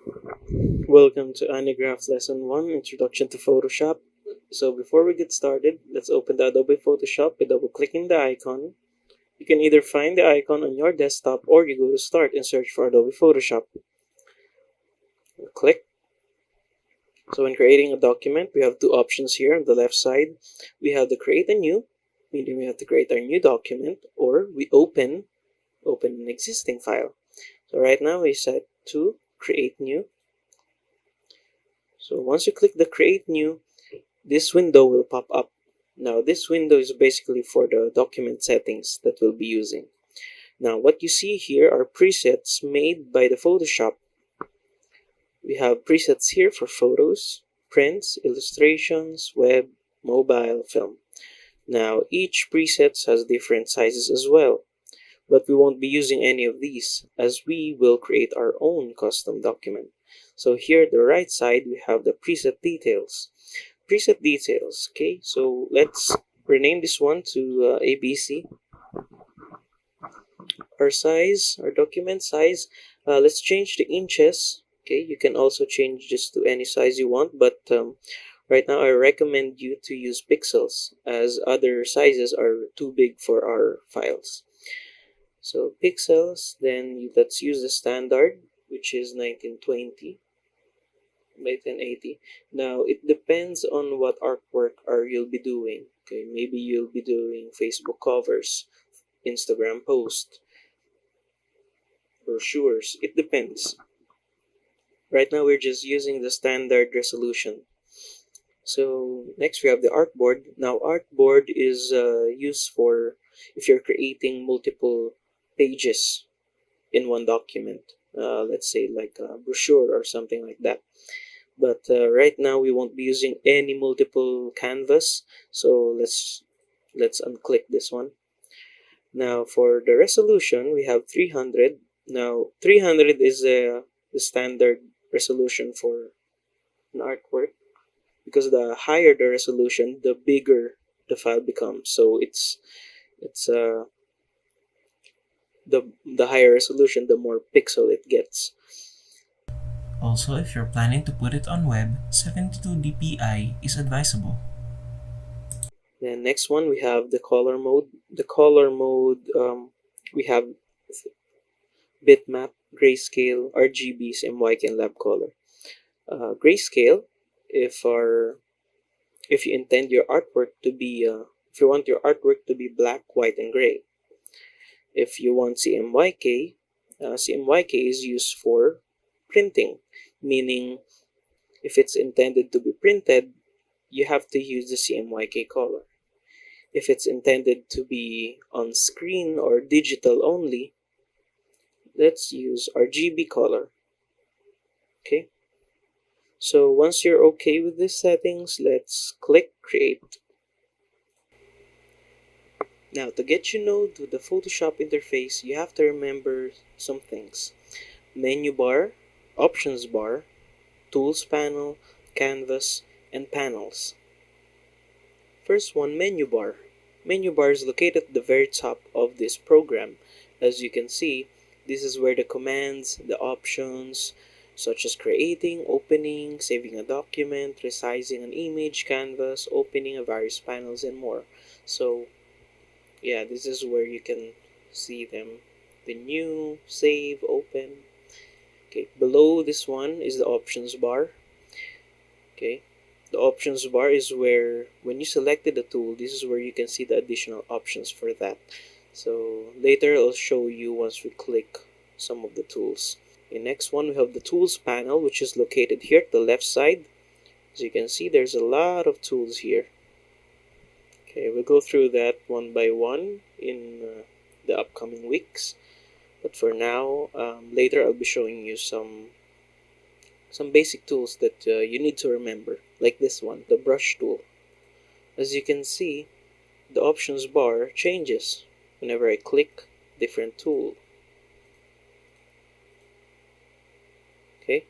Welcome to Anigrap Lesson 1, Introduction to Photoshop. So before we get started, let's open the Adobe Photoshop by double-clicking the icon. You can either find the icon on your desktop or you go to Start and search for Adobe Photoshop. Click. So when creating a document, we have two options here on the left side. We have the Create a New, meaning we have to create our new document, or we open an existing file. So right now we set to Create New. So once you click the Create New, this window will pop up. Now this window is basically for the document settings that we'll be using. Now what you see here are presets made by the Photoshop. We have presets here for photos, prints, illustrations, web, mobile, film. Now each preset has different sizes as well, but we won't be using any of these as we will create our own custom document. So here at the right side we have the preset details. Preset details. Okay, so let's rename this one to ABC. Our size, our document size, let's change the inches. Okay, you can also change this to any size you want, but right now I recommend you to use pixels as other sizes are too big for our files. So pixels, then let's use the standard, which is 1920 by 1080. Now it depends on what artwork you'll be doing. Okay, maybe you'll be doing Facebook covers, Instagram post, brochures. It depends. Right now we're just using the standard resolution. So next we have the artboard. Now artboard is used for if you're creating multiple pages in one document. Let's say like a brochure or something like that. But right now we won't be using any multiple canvas, so let's unclick this one. Now for the resolution we have 300. Now 300 is the standard resolution for an artwork, because the higher the resolution the bigger the file becomes. So it's the higher resolution the more pixel it gets. Also, if you're planning to put it on web, 72 dpi is advisable. Then next one we have the color mode. The color mode, we have bitmap, grayscale, RGB, CMYK, and lab color. Grayscale, if you intend your artwork to be if you want your artwork to be black, white, and gray. If you want CMYK, CMYK is used for printing, meaning if it's intended to be printed, you have to use the CMYK color. If it's intended to be on screen or digital only, let's use RGB color. Okay, so once you're okay with these settings, let's click create. Now to get to the Photoshop interface, you have to remember some things: menu bar, options bar, tools panel, canvas, and panels. First one, menu bar. Menu bar is located at the very top of this program. As you can see, this is where the commands, the options, such as creating, opening, saving a document, resizing an image, canvas, opening of various panels, and more. So yeah, this is where you can see them: the new, save, open. Okay, below this one is the options bar. Okay, the options bar is where when you selected the tool, this is where you can see the additional options for that. So later I'll show you once we click some of the tools. Okay, next one we have the tools panel, which is located here at the left side. As you can see, there's a lot of tools here. Okay, we'll go through that one by one in the upcoming weeks. But for now, later I'll be showing you some basic tools that you need to remember, like this one, the brush tool. As you can see, the options bar changes whenever I click different tool. Okay,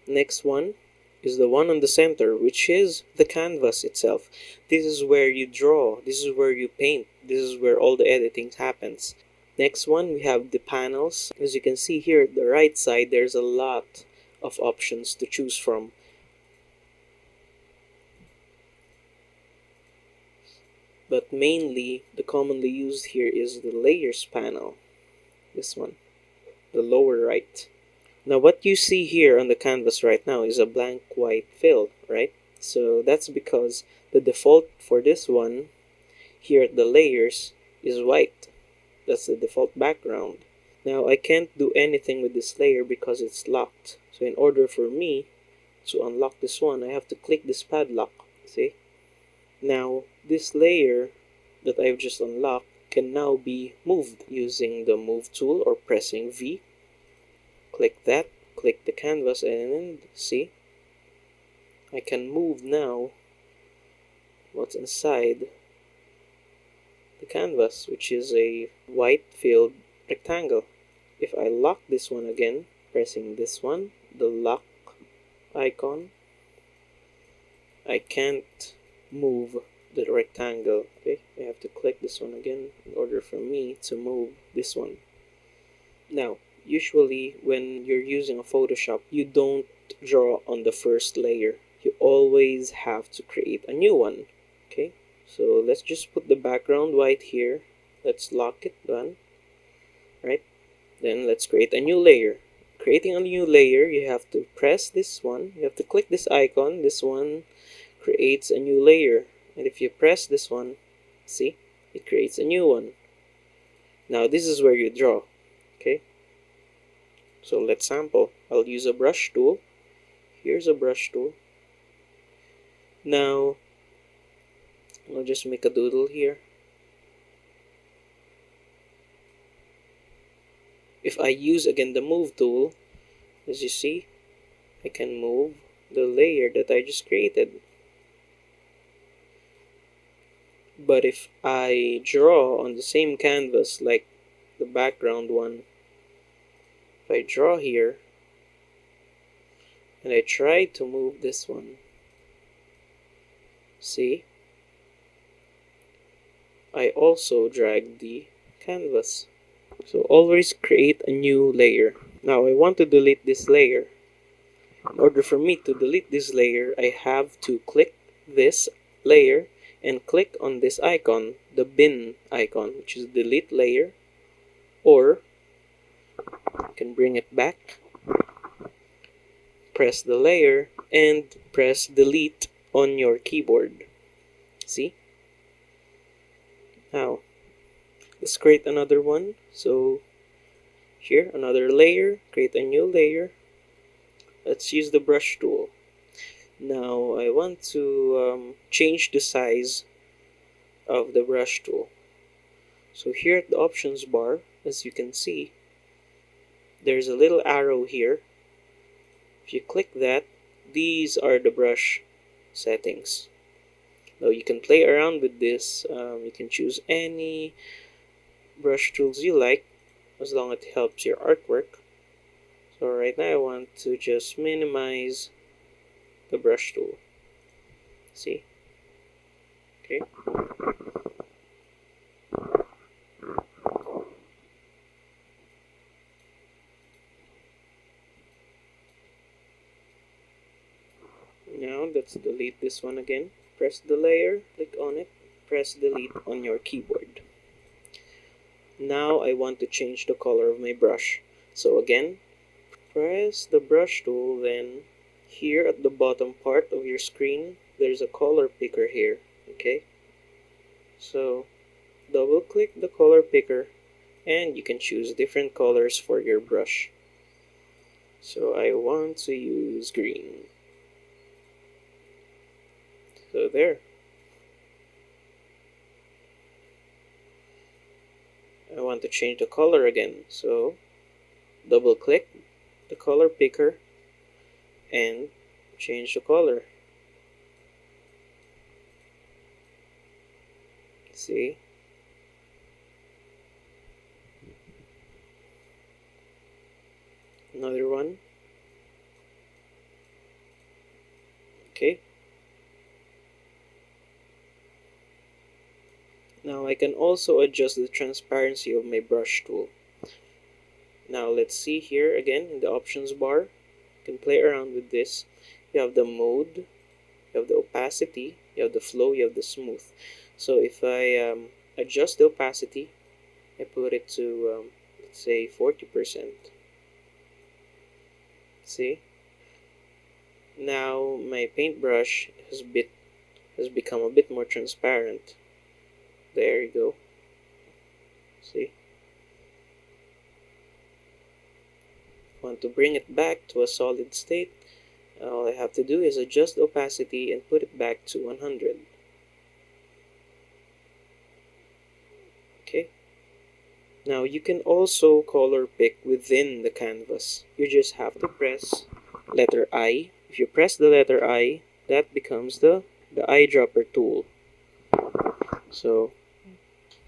next one is the one on the center, which is the canvas itself. This is where you draw, this is where you paint, this is where all the editing happens. Next one we have the panels. As you can see here at the right side, there's a lot of options to choose from. But mainly, the commonly used here is the layers panel. This one, the lower right. Now what you see here on the canvas right now is a blank white fill, right? So that's because the default for this one here at the layers is white. That's the default background. Now I can't do anything with this layer because it's locked. So in order for me to unlock this one, I have to click this padlock. See? Now this layer that I've just unlocked can now be moved using the move tool or pressing V. Click that, click the canvas, and see, I can move now what's inside the canvas, which is a white filled rectangle. If I lock this one again, pressing this one, the lock icon, I can't move the rectangle. Okay, I have to click this one again in order for me to move this one. Now, usually when you're using a Photoshop, you don't draw on the first layer. You always have to create a new one. Okay, so let's just put the background white here. Let's lock it, done. Right, then let's create a new layer. Creating a new layer, you have to press this one. You have to click this icon. This one creates a new layer. And if you press this one, see, it creates a new one. Now this is where you draw. Okay, so let's sample. I'll use a brush tool. Here's a brush tool. Now I'll just make a doodle here. If I use again the move tool, as you see, I can move the layer that I just created. But if I draw on the same canvas like the background one, if I draw here and I try to move this one, see, I also drag the canvas. So always create a new layer. Now I want to delete this layer. In order for me to delete this layer, I have to click this layer and click on this icon, the bin icon, which is delete layer, or you can bring it back, press the layer, and press delete on your keyboard. See? Now, let's create another one. So here, another layer, create a new layer. Let's use the brush tool. Now I want to change the size of the brush tool. So here at the options bar, as you can see, there's a little arrow here. If you click that, these are the brush settings. Now you can play around with this. You can choose any brush tools you like as long as it helps your artwork. So right now I want to just minimize the brush tool. See? Okay. Now let's delete this one again. Press the layer, click on it, press delete on your keyboard. Now I want to change the color of my brush. So again, press the brush tool, then here at the bottom part of your screen, there's a color picker here. Okay? So double click the color picker and you can choose different colors for your brush. So I want to use green. So there. I want to change the color again. So double click the color picker and change the color. See? Another one. Okay. Now I can also adjust the transparency of my brush tool. Now let's see here again in the options bar. can play around with this. You have the mode, you have the opacity, you have the flow, you have the smooth. So if I adjust the opacity, I put it to let's say 40%. See? Now my paintbrush has become a bit more transparent. There you go. See? Want to bring it back to a solid state, all I have to do is adjust opacity and put it back to 100. Okay. Now you can also color pick within the canvas. You just have to press letter I. If you press the letter I, that becomes the eyedropper tool. So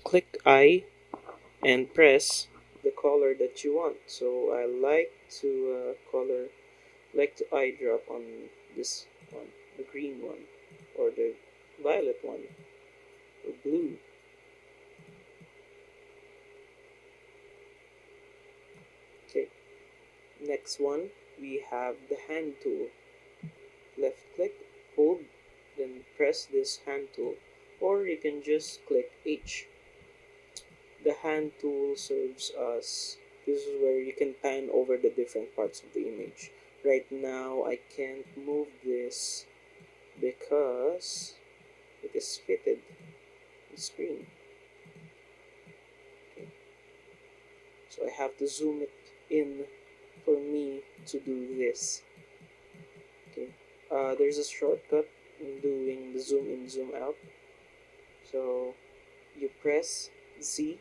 click I and press the color that you want. So I like to eyedrop on this one, the green one, or the violet one, or blue. Okay, next one we have the hand tool. Left click, hold, then press this hand tool, or you can just click H. The hand tool serves us, this is where you can pan over the different parts of the image. Right now I can't move this because it is fitted on the screen. Okay. So I have to zoom it in for me to do this. Okay. There's a shortcut in doing the zoom in, zoom out. So you press Z,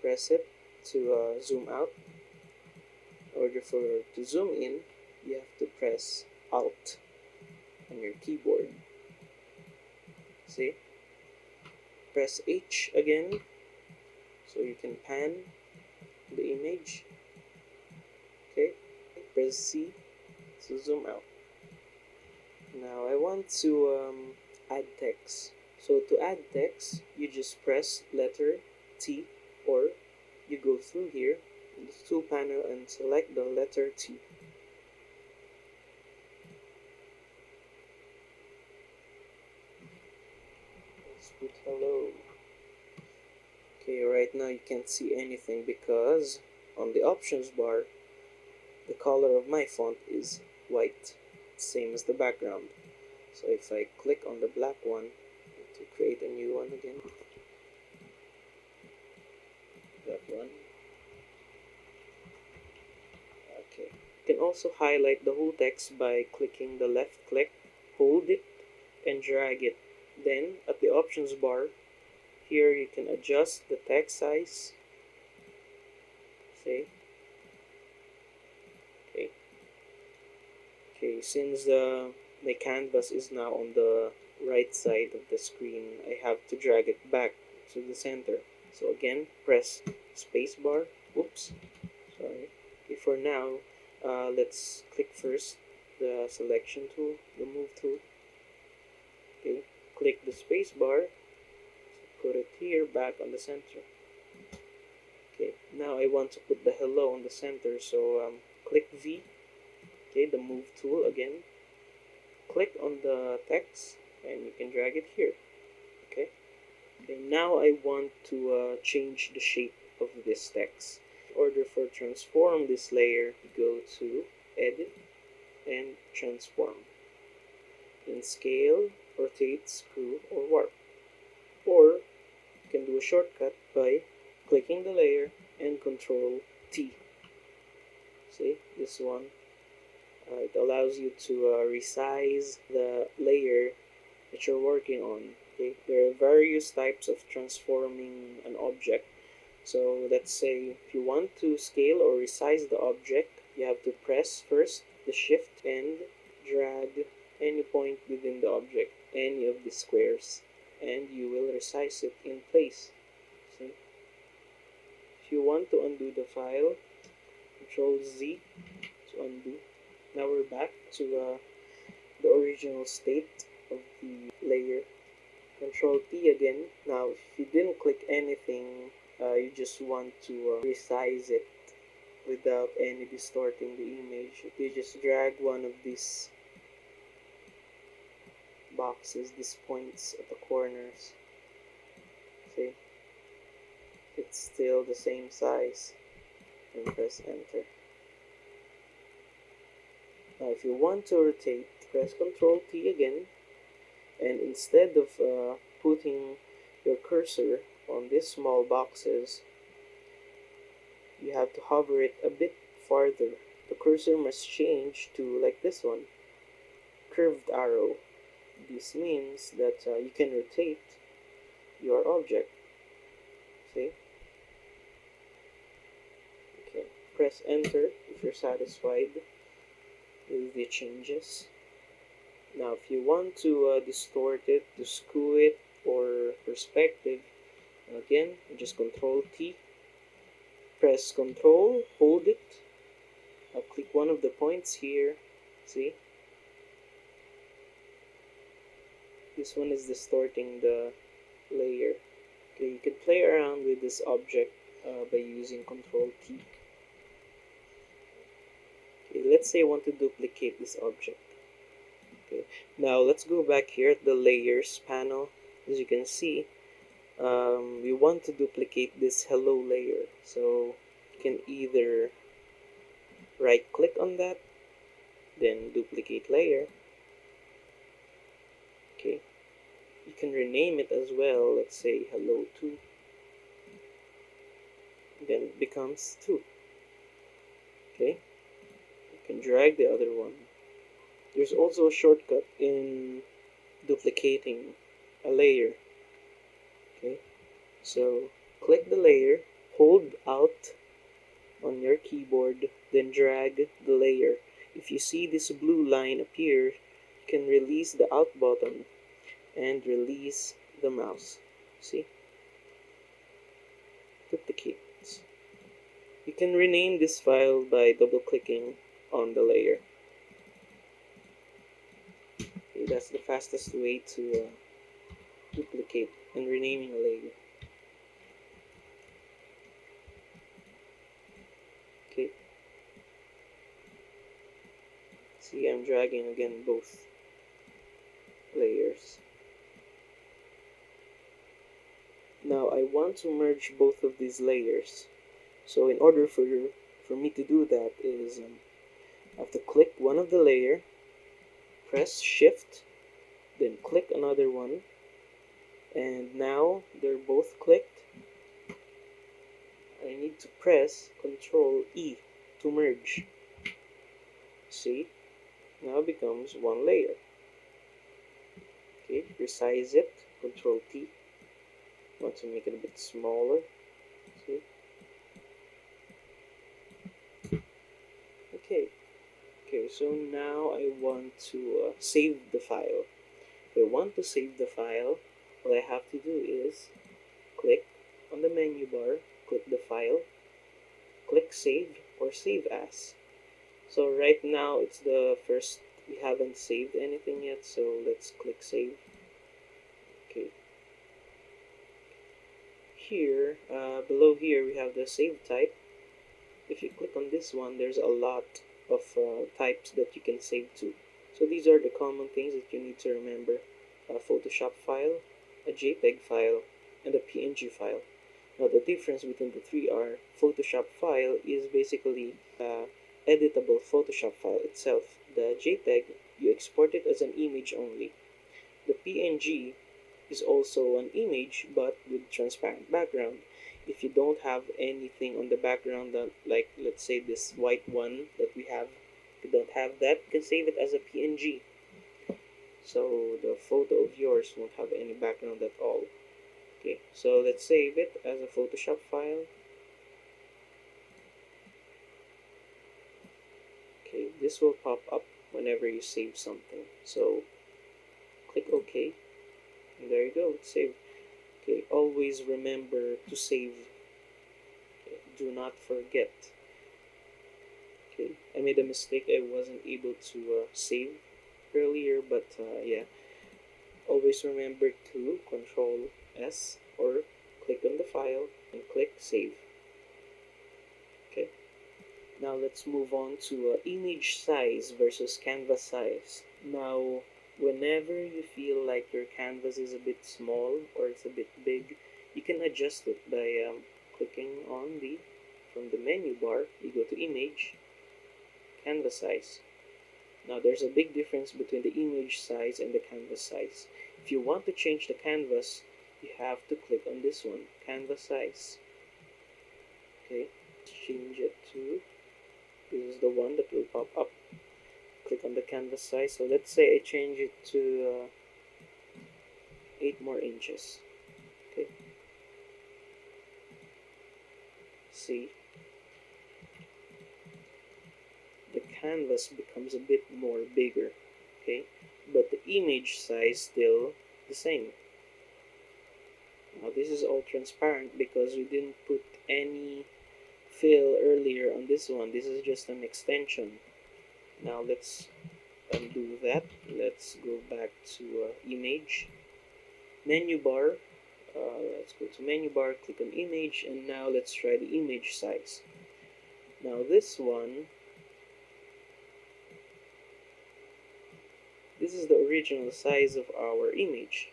press it to zoom out. In order to zoom in, you have to press Alt on your keyboard. See? Press H again so you can pan the image. Okay? Press C to zoom out. Now I want to add text. So to add text, you just press letter T, or you go through here in the tool panel and select the letter T. Let's put hello. Okay, right now you can't see anything because on the options bar, the color of my font is white, same as the background. So if I click on the black one to create a new one again, that one. Okay. You can also highlight the whole text by clicking the left click, hold it, and drag it. Then at the options bar, here you can adjust the text size. See? Okay. Okay, since my canvas is now on the right side of the screen, I have to drag it back to the center. So again, press spacebar. Oops, sorry. Okay, for now, let's click first the selection tool, the move tool. Okay, click the spacebar, put it here back on the center. Okay, now I want to put the hello on the center, so click V. Okay, the move tool again. Click on the text and you can drag it here. Okay. Okay, now I want to change the shape of this text. In order for transform this layer, go to edit and transform. Then scale, rotate, screw, or warp. Or you can do a shortcut by clicking the layer and control T. See this one? It allows you to resize the layer that you're working on. Okay? There are various types of transforming an object. So let's say if you want to scale or resize the object, you have to press first the shift and drag any point within the object, any of the squares, and you will resize it in place. See? If you want to undo the file, Control Z to undo. Now we're back to the original state of the layer. Control T again. Now if you didn't click anything, you just want to resize it. without any distorting the image. If you just drag one of these boxes, these points at the corners, see, it's still the same size, and press enter. Now if you want to rotate, press Ctrl T again, and instead of putting your cursor on these small boxes, you have to hover it a bit farther. The cursor must change to like this one, curved arrow. This means that you can rotate your object. See? Okay. Press enter if you're satisfied with the changes. Now if you want to distort it, to skew it, or perspective, again, just Control T. Press Control, hold it. I'll click one of the points here. See? This one is distorting the layer. Okay, you can play around with this object by using Control T. Okay, let's say I want to duplicate this object. Okay, now let's go back here at the layers panel. As you can see, we want to duplicate this hello layer. So you can either right click on that, then duplicate layer. Okay, you can rename it as well. Let's say hello 2. Then it becomes 2. Okay, you can drag the other one. There's also a shortcut in duplicating a layer. Okay, so click the layer, hold Alt on your keyboard, then drag the layer. If you see this blue line appear, you can release the Alt button and release the mouse. See? Duplicate. You can rename this file by double clicking on the layer. Okay, that's the fastest way to duplicate and renaming a layer. Okay. See, I'm dragging again both layers. Now I want to merge both of these layers. So in order for me to do that is I have to click one of the layer, press Shift, then click another one, and now they're both clicked. I need to press Ctrl E to merge. See, now it becomes one layer. Okay, resize it, Ctrl T. Want to make it a bit smaller. See? Okay. Okay, so now I want to save the file. If I want to save the file, what I have to do is click on the menu bar, click the file, click save or save as. So right now it's the first, we haven't saved anything yet, so let's click save. Okay. Here, below here we have the save type. If you click on this one, there's a lot of types that you can save to. So these are the common things that you need to remember. A Photoshop file, a JPEG file, and a PNG file. Now the difference between the three are Photoshop file is basically editable Photoshop file itself. The JPEG, you export it as an image only. The PNG is also an image but with transparent background. If you don't have anything on the background, that, like let's say this white one that we have, if you don't have that, you can save it as a PNG. So the photo of yours won't have any background at all. Okay, so let's save it as a Photoshop file. Okay, this will pop up whenever you save something. So click OK, and there you go, it's saved. Okay, always remember to save. Okay, do not forget. Okay, I made a mistake. I wasn't able to save earlier, but yeah, always remember to Control S or click on the file and click save. Okay. Now let's move on to image size versus canvas size. Now, whenever you feel like your canvas is a bit small or it's a bit big, you can adjust it by clicking on from the menu bar, you go to image, canvas size. Now there's a big difference between the image size and the canvas size. If you want to change the canvas, you have to click on this one, canvas size. Okay, change it to, this is the one that will pop up. Click on the canvas size. So let's say I change it to 8 more inches. Okay, see, the canvas becomes a bit more bigger. Okay, but the image size still the same. Now this is all transparent because we didn't put any fill earlier on this one. This is just an extension. Now let's undo that. Let's go back to image, menu bar. Let's go to menu bar, click on image, and now let's try the image size. Now this one, this is the original size of our image.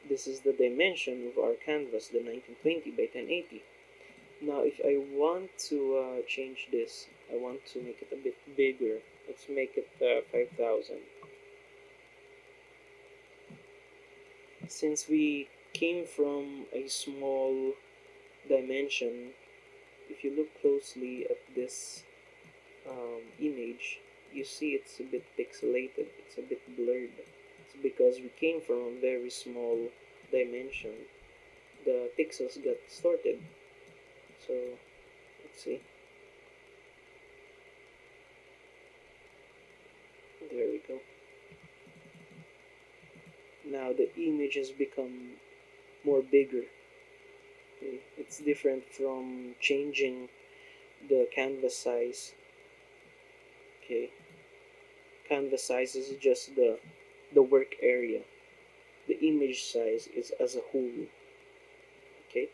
This is the dimension of our canvas, the 1920 by 1080. Now if I want to change this, I want to make it a bit bigger. Let's make it 5000. Since we came from a small dimension, if you look closely at this image, you see it's a bit pixelated, it's a bit blurred. It's because we came from a very small dimension. The pixels got distorted. So let's see. There we go. Now the image has become more bigger. Okay. It's different from changing the canvas size. Okay, canvas size is just the work area. The image size is as a whole. Okay.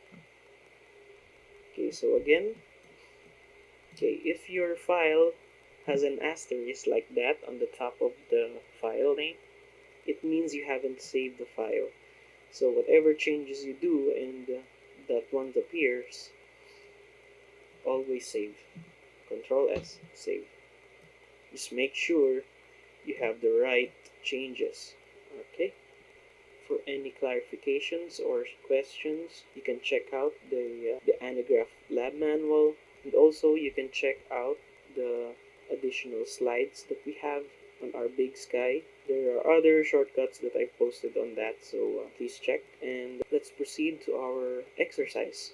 Okay, so again, okay, if your file has an asterisk like that on the top of the file name, it means you haven't saved the file. So whatever changes you do and that one appears, always save. Control S, save. Just make sure you have the right changes. Okay. For any clarifications or questions, you can check out the Anigrap lab manual, and also you can check out the additional slides that we have on our big sky. There are other shortcuts that I've posted on that, so please check. And let's proceed to our exercise.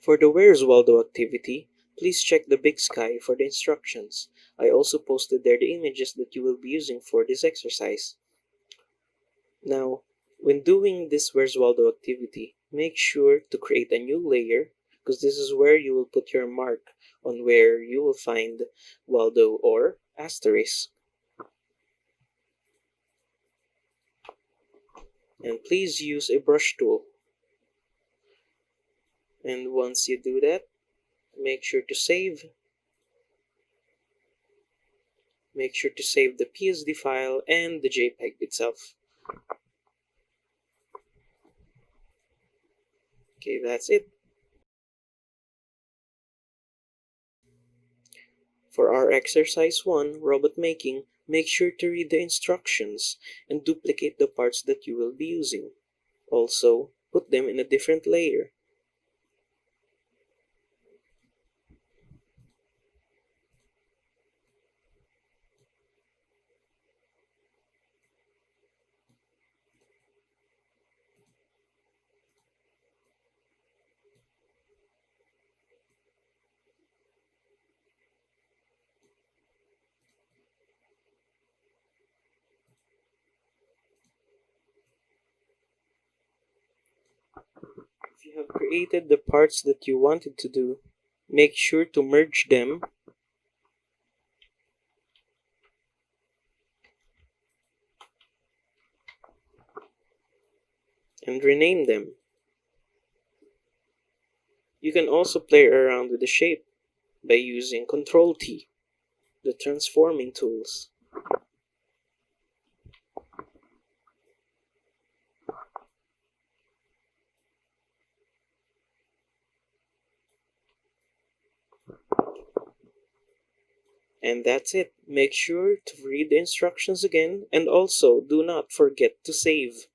For the Where's Waldo activity, please check the big sky for the instructions. I also posted there the images that you will be using for this exercise. Now, when doing this Where's Waldo activity, make sure to create a new layer because this is where you will put your mark on where you will find Waldo or asterisk. And please use a brush tool. And once you do that, make sure to save. Make sure to save the PSD file and the JPEG itself. Okay, that's it. For our exercise 1, robot making, make sure to read the instructions and duplicate the parts that you will be using. Also, put them in a different layer. If you have created the parts that you wanted to do, make sure to merge them and rename them. You can also play around with the shape by using Ctrl T, the transforming tools. And that's it. Make sure to read the instructions again, and also do not forget to save.